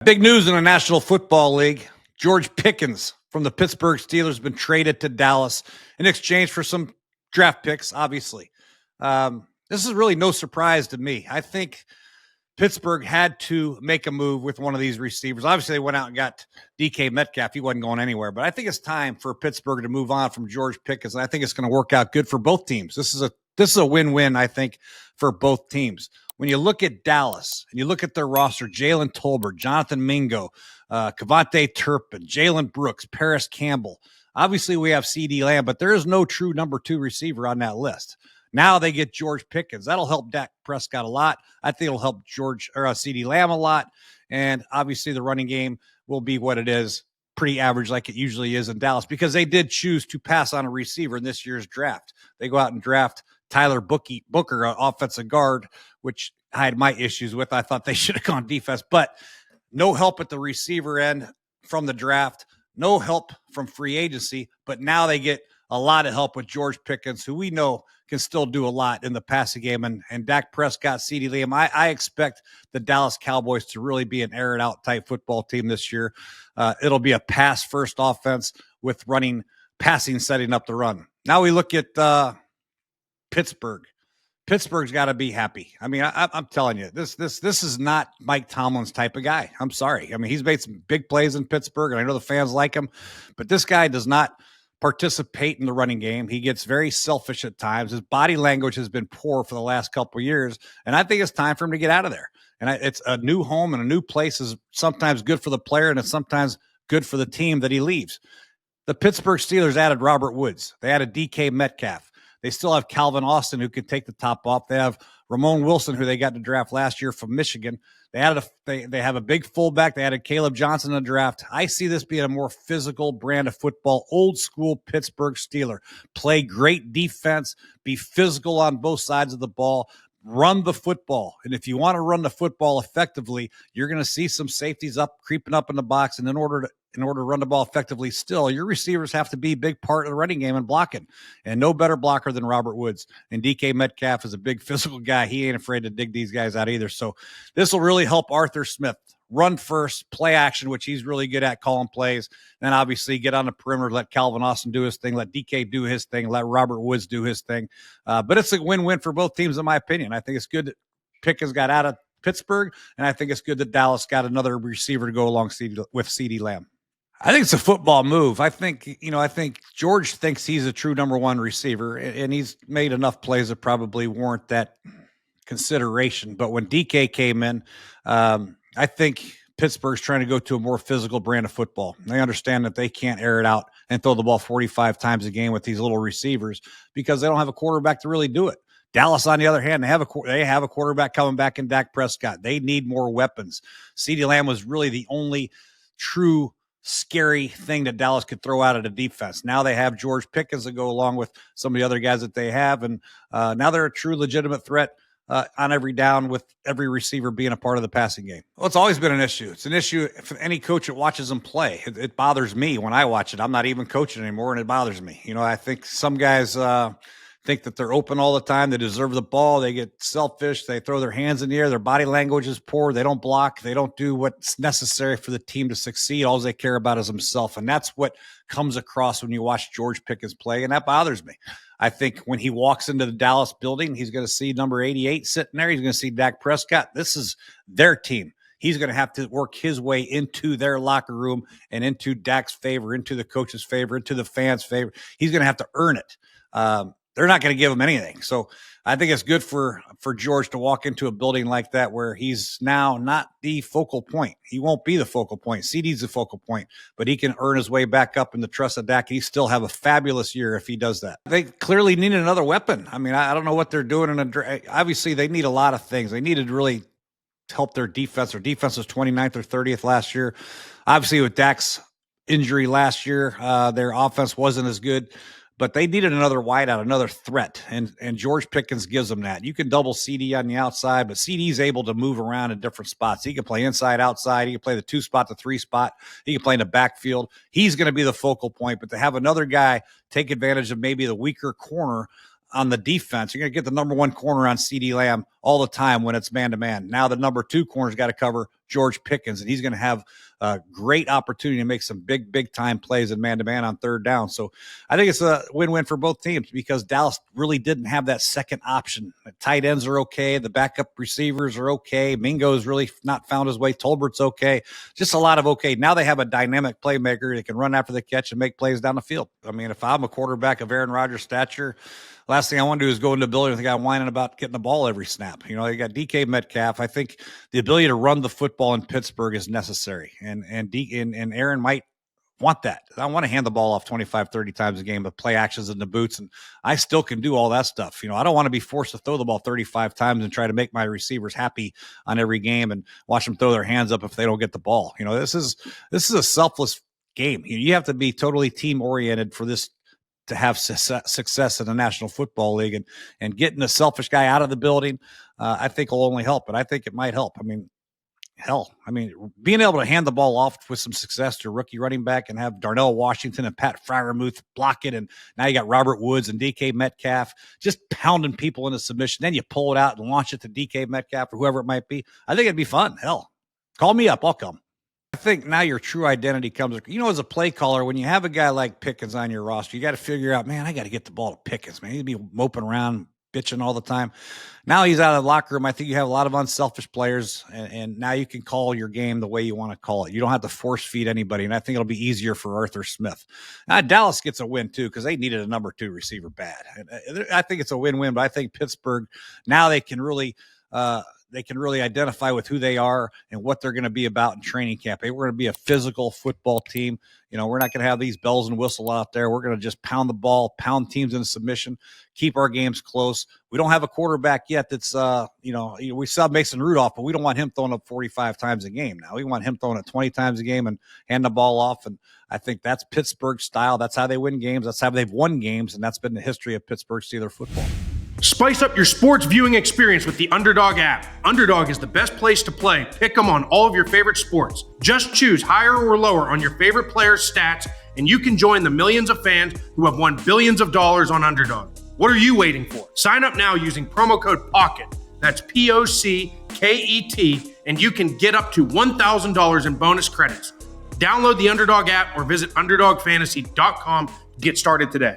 Big news in the National Football League. George Pickens from the Pittsburgh Steelers has been traded to Dallas in exchange for some draft picks, obviously. This is really no surprise to me. I think Pittsburgh had to make a move with one of these receivers. Obviously, they went out and got DK Metcalf. He wasn't going anywhere. But I think it's time for Pittsburgh to move on from George Pickens, and I think it's going to work out good for both teams. This is a win-win, I think, for both teams. When you look at Dallas and you look at their roster, Jalen Tolbert, Jonathan Mingo, Kavontae Turpin, Jalen Brooks, Paris Campbell. Obviously, we have CeeDee Lamb, but there is no true number 2 receiver on that list. Now they get George Pickens. That'll help Dak Prescott a lot. I think it'll help CeeDee Lamb a lot. And obviously the running game will be what it is, pretty average like it usually is in Dallas, because they did choose to pass on a receiver in this year's draft. They go out and draft Tyler Booker, an offensive guard, which I had my issues with. I thought they should have gone defense, but no help at the receiver end from the draft, no help from free agency, but now they get a lot of help with George Pickens, who we know can still do a lot in the passing game, and Dak Prescott, CeeDee Lamb. I expect the Dallas Cowboys to really be an air it out type football team this year. It'll be a pass first offense with passing, setting up the run. Now we look at Pittsburgh. Pittsburgh's got to be happy. I mean, I'm telling you, this is not Mike Tomlin's type of guy. I'm sorry. I mean, he's made some big plays in Pittsburgh, and I know the fans like him, but this guy does not participate in the running game. He gets very selfish at times. His body language has been poor for the last couple of years, and I think it's time for him to get out of there. And it's a new home and a new place is sometimes good for the player, and it's sometimes good for the team that he leaves. The Pittsburgh Steelers added Robert Woods. They added DK Metcalf. They still have Calvin Austin, who can take the top off. They have Ramon Wilson, who they got to draft last year from Michigan. They have a big fullback. They added Caleb Johnson in the draft. I see this being a more physical brand of football, old school Pittsburgh Steeler. Play great defense, be physical on both sides of the ball, run the football. And if you want to run the football effectively, you're going to see some safeties creeping up in the box. And in order to run the ball effectively still, your receivers have to be a big part of the running game and blocking. And no better blocker than Robert Woods. And DK Metcalf is a big physical guy. He ain't afraid to dig these guys out either. So this will really help Arthur Smith run first, play action, which he's really good at, calling plays. Then obviously get on the perimeter, let Calvin Austin do his thing, let DK do his thing, let Robert Woods do his thing. But it's a win-win for both teams, in my opinion. I think it's good that Pickens got out of Pittsburgh, and I think it's good that Dallas got another receiver to go along with CeeDee Lamb. I think it's a football move. I think George thinks he's a true number 1 receiver, and he's made enough plays that probably warrant that consideration. But when DK came in, I think Pittsburgh's trying to go to a more physical brand of football. They understand that they can't air it out and throw the ball 45 times a game with these little receivers because they don't have a quarterback to really do it. Dallas, on the other hand, they have a quarterback coming back in Dak Prescott. They need more weapons. CeeDee Lamb was really the only true scary thing that Dallas could throw out of the defense. Now they have George Pickens to go along with some of the other guys that they have, and now they're a true legitimate threat on every down, with every receiver being a part of the passing game. Well, it's always been an issue. It's an issue for any coach that watches them play. It bothers me when I watch it. I'm not even coaching anymore, and it bothers me. You know, I think some guys think that they're open all the time. They deserve the ball. They get selfish. They throw their hands in the air. Their body language is poor. They don't block. They don't do what's necessary for the team to succeed. All they care about is themselves. And that's what comes across when you watch George Pickens play. And that bothers me. I think when he walks into the Dallas building, he's going to see number 88 sitting there. He's going to see Dak Prescott. This is their team. He's going to have to work his way into their locker room and into Dak's favor, into the coach's favor, into the fans' favor. He's going to have to earn it. They're not going to give him anything. So I think it's good for George to walk into a building like that where he's now not the focal point. He won't be the focal point. CeeDee's the focal point, but he can earn his way back up in the trust of Dak. He still have a fabulous year if he does that. They clearly need another weapon. I mean, I don't know what they're doing. Obviously, they need a lot of things. They needed to really help their defense. Their defense was 29th or 30th last year. Obviously, with Dak's injury last year, their offense wasn't as good. But they needed another wideout, another threat, and George Pickens gives them that. You can double CeeDee on the outside, but CeeDee's able to move around in different spots. He can play inside, outside. He can play the 2 spot, the 3 spot. He can play in the backfield. He's going to be the focal point. But to have another guy take advantage of maybe the weaker corner on the defense. You're going to get the number one corner on CeeDee Lamb all the time when it's man-to-man. Now the number two corner's got to cover George Pickens, and he's going to have a great opportunity to make some big time plays in man-to-man on third down. So I think it's a win-win for both teams because Dallas really didn't have that second option. The tight ends are okay. The backup receivers are okay. Mingo's really not found his way. Tolbert's okay. Just a lot of okay. Now they have a dynamic playmaker that can run after the catch and make plays down the field. I mean, if I'm a quarterback of Aaron Rodgers' stature, last thing I want to do is go into the building with a guy whining about getting the ball every snap. You know, you got DK Metcalf. I think the ability to run the football in Pittsburgh is necessary. And Aaron might want that. I want to hand the ball off 25, 30 times a game, but play actions in the boots. And I still can do all that stuff. You know, I don't want to be forced to throw the ball 35 times and try to make my receivers happy on every game and watch them throw their hands up if they don't get the ball. You know, this is a selfless game. You have to be totally team oriented for this to have success in the National Football League, and getting the selfish guy out of the building, I think will only help, but I think it might help. I mean, being able to hand the ball off with some success to a rookie running back and have Darnell Washington and Pat Freiermuth block it, and now you got Robert Woods and DK Metcalf just pounding people into submission. Then you pull it out and launch it to DK Metcalf or whoever it might be. I think it'd be fun. Hell, call me up. I'll come. I think now your true identity comes, you know, as a play caller, when you have a guy like Pickens on your roster, you got to figure out, man, I got to get the ball to Pickens, man. He'd be moping around, bitching all the time. Now he's out of the locker room. I think you have a lot of unselfish players, and now you can call your game the way you want to call it. You don't have to force feed anybody, and I think it'll be easier for Arthur Smith. Now, Dallas gets a win, too, because they needed a number two receiver bad. And I think it's a win-win, but I think Pittsburgh, now they can really identify with who they are and what they're going to be about in training camp. Hey, we're going to be a physical football team. You know, we're not going to have these bells and whistles out there. We're going to just pound the ball, pound teams into submission, keep our games close. We don't have a quarterback yet that's, we saw Mason Rudolph, but we don't want him throwing up 45 times a game now. We want him throwing it 20 times a game and hand the ball off. And I think that's Pittsburgh style. That's how they win games. That's how they've won games. And that's been the history of Pittsburgh Steelers football. Spice up your sports viewing experience with the Underdog app. Underdog is the best place to play. Pick 'em on all of your favorite sports. Just choose higher or lower on your favorite players' stats, and you can join the millions of fans who have won billions of dollars on Underdog. What are you waiting for? Sign up now using promo code POCKET. That's POCKET, and you can get up to $1,000 in bonus credits. Download the Underdog app or visit UnderdogFantasy.com to get started today.